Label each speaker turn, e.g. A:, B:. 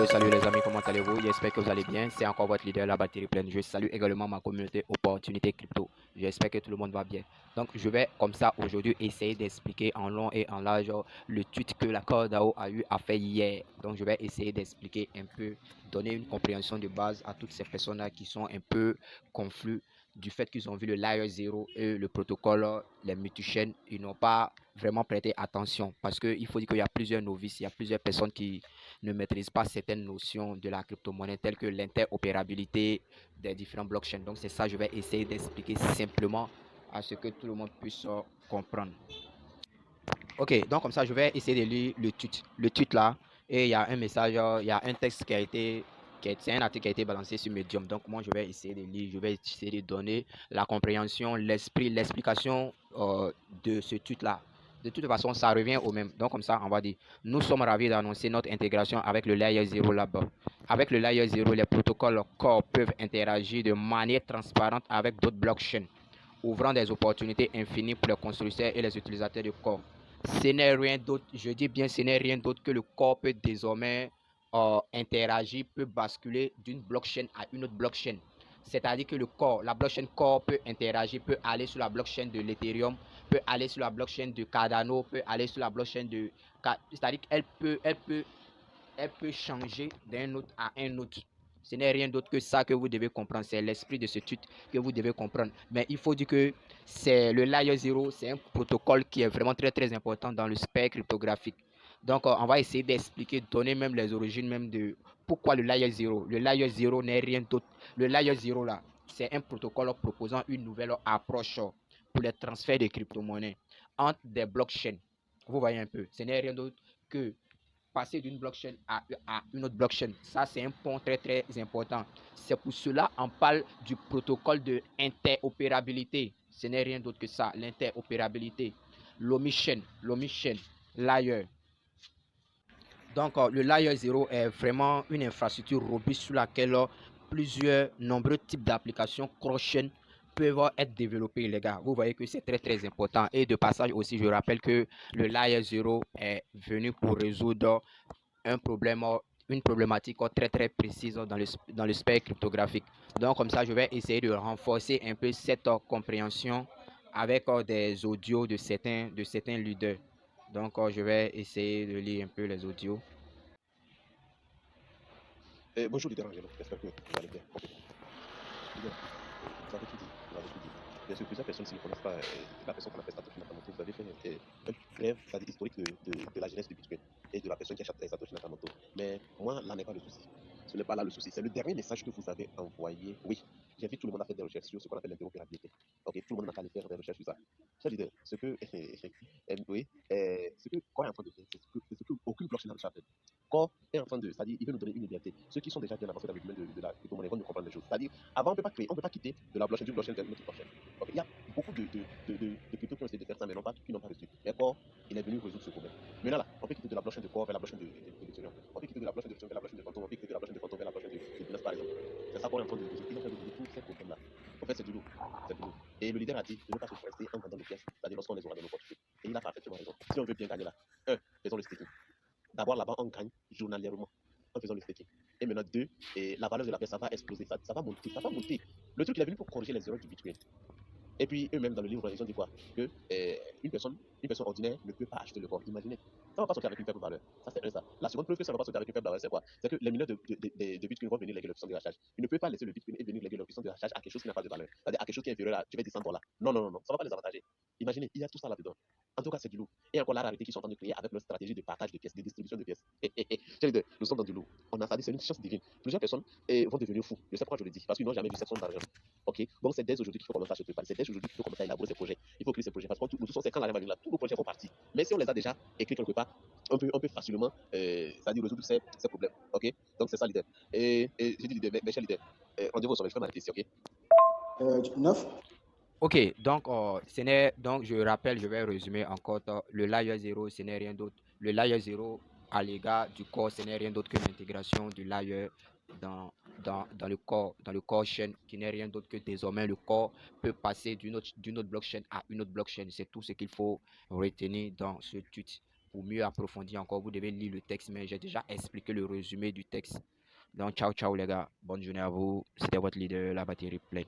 A: Salut les amis, comment allez-vous? J'espère que vous allez bien. C'est encore votre leader, la batterie pleine. Je salue également ma communauté Opportunité Crypto. J'espère que tout le monde va bien. Donc, je vais comme ça aujourd'hui essayer d'expliquer en long et en large le tweet que la CorDAO a eu à faire hier. Donc, je vais essayer d'expliquer un peu, donner une compréhension de base à toutes ces personnes-là qui sont un peu confus du fait qu'ils ont vu le Layer 0 et le protocole, les multi-chaînes, ils n'ont pas vraiment prêté attention parce qu'il faut dire qu'il y a plusieurs novices, il y a plusieurs personnes qui ne maîtrisent pas certaines notions de la crypto-monnaie telles que l'interopérabilité des différents blockchains. Donc c'est ça, je vais essayer d'expliquer simplement à ce que tout le monde puisse comprendre. Ok, donc comme ça, je vais essayer de lire le tweet là, et il y a un message, il y a un texte qui a été, c'est un article qui a été balancé sur Medium. Donc moi, je vais essayer de lire, je vais essayer de donner la compréhension, l'esprit, l'explication de ce tweet là. De toute façon, ça revient au même. Donc comme ça, on va dire, nous sommes ravis d'annoncer notre intégration avec le Layer 0 Lab. Avec le Layer 0, les protocoles Core peuvent interagir de manière transparente avec d'autres blockchains, ouvrant des opportunités infinies pour les constructeurs et les utilisateurs de Core. Ce n'est rien d'autre, je dis bien, ce n'est rien d'autre que le Core peut désormais interagir, peut basculer d'une blockchain à une autre blockchain. C'est-à-dire que le Core, la blockchain Core peut interagir, peut aller sur la blockchain de l'Ethereum, peut aller sur la blockchain de Cardano, peut aller sur la blockchain de... C'est-à-dire elle peut changer d'un autre à un autre. Ce n'est rien d'autre que ça que vous devez comprendre. C'est l'esprit de ce tweet que vous devez comprendre. Mais il faut dire que c'est le Layer 0, c'est un protocole qui est vraiment très très important dans le spectre cryptographique. Donc on va essayer d'expliquer, donner même les origines même de pourquoi le Layer 0. Le Layer 0 n'est rien d'autre. Le Layer 0 là, c'est un protocole proposant une nouvelle approche pour les transferts de crypto-monnaies entre des blockchains. Vous voyez un peu, ce n'est rien d'autre que passer d'une blockchain à une autre blockchain. Ça, c'est un point très, très important. C'est pour cela qu'on parle du protocole de interopérabilité. Ce n'est rien d'autre que ça, l'interopérabilité. L'omission, layer. Donc, le layer 0 est vraiment une infrastructure robuste sur laquelle plusieurs nombreux types d'applications cross-chain peuvent être développés, les gars. Vous voyez que c'est très très important. Et de passage aussi, je rappelle que le layer 0 est venu pour résoudre un problème, une problématique très très précise dans le spectre cryptographique. Donc comme ça, je vais essayer de renforcer un peu cette compréhension avec des audios de certains leaders. Donc je vais essayer de lire un peu les audios.
B: Bonjour leader Angelo, j'espère que vous allez bien. Leader, vous avez tout dit, vous avez tout dit. Bien sûr, plusieurs personnes, s'ils ne connaissent pas la personne qu'on appelle Satoshi Nakamoto, vous avez fait un bref historique de la jeunesse du Bitcoin et de la personne qui a Satoshi Nakamoto. Mais moi, là n'est pas le souci. Ce n'est pas là le souci. C'est le dernier message que vous avez envoyé. Oui, j'invite tout le monde à faire des recherches sur ce qu'on appelle l'interopérabilité. Ok, tout le monde n'a qu'à aller faire des recherches sur ça. Cher leader, ce que, oui, ce que Core est en train de faire, c'est ce que aucune blockchain n'a réussi à faire. Core est en train de, c'est-à-dire, il veut nous donner une liberté. Ceux qui sont déjà bien avancés dans le domaine de la crypto-monnaie vont nous comprendre les choses. C'est-à-dire, avant, on ne peut pas quitter de la blockchain d'une blockchain vers une autre blockchain. Okay. Il y a beaucoup de cryptos qui ont essayé de faire ça, mais qui n'ont pas réussi. Mais Core, il est venu résoudre ce problème. Maintenant là, on peut quitter de la blockchain de Core vers la blockchain de l'Ethereum. On peut quitter de la blockchain de Ethereum vers la blockchain de Phantom. On peut quitter de la blockchain de Phantom vers la blockchain de Binance, par exemple. C'est ça qu'on est en train de résoudre. Ils ont fait résoudre tous ces problèmes-là. En fait, c'est du lourd. C'est du lourd. Et le leader a dit de ne pas se rester en vendant nos pièces, c'est-à-dire lorsqu'on les aura dans nos portefeuilles. Et il a parfaitement raison. Si on veut bien gagner là, faisons le staking. D'abord, là-bas, on gagne journalièrement en faisant le staking. Et maintenant, deux, et la valeur de la pièce, ça va exploser, ça va monter, ça va monter. Le truc, il est venu pour corriger les erreurs du Bitcoin. Et puis, eux-mêmes, dans le livre, ils ont dit quoi? Que une personne ordinaire ne peut pas acheter le corps. Imaginez. Ça ne va pas sortir avec une faible valeur. Ça, c'est un ça. La seconde preuve que ça ne va pas sortir avec une faible valeur, c'est quoi? C'est que les mineurs de Bitcoin vont venir léguer leur puissance de rachage. Ils ne peuvent pas laisser le Bitcoin et venir léguer leur puissance de rachage à quelque chose qui n'a pas de valeur. C'est-à-dire à quelque chose qui est inférieur à, je vais dire 100 $. Non, non, non, non. Ça ne va pas les avantager. Imaginez, il y a tout ça là-dedans. En tout cas, c'est du lourd. Et encore la rareté qu'ils sont en train de créer avec leur stratégie de partage de pièces, de distribution de pièces. Nous sommes dans du lourd. On a ça dit, c'est une chance divine. Plusieurs personnes vont devenir fous. Je sais pourquoi je le dis. Parce qu'ils n'ont jamais vu cette somme d'argent. Ok? Donc c'est dès aujourd'hui qu'il faut commencer à se préparer. C'est dès aujourd'hui qu'il faut commencer à élaborer ces projets. Il faut créer ces projets. Parce que nous tous, c'est quand l'argent va venir là, tous nos projets vont partir. Mais si on les a déjà écrits quelque part, on peut facilement c'est-à-dire résoudre ces problèmes. Ok? Donc c'est ça l'idée. Et j'ai dit l'idée, mes chers leaders, on dit au sommet, je fais ma question, ok?
C: 9.
A: Ok, donc, donc je rappelle, je vais résumer encore. Le layer 0, ce n'est rien d'autre. Le layer 0 à l'égard du corps, ce n'est rien d'autre que l'intégration du layer dans le corps chain, qui n'est rien d'autre que désormais le corps peut passer d'une autre blockchain à une autre blockchain. C'est tout ce qu'il faut retenir dans ce tweet. pour mieux approfondir encore, vous devez lire le texte, mais j'ai déjà expliqué le résumé du texte. Donc, ciao, ciao les gars. Bonne journée à vous. C'était votre leader, la batterie pleine.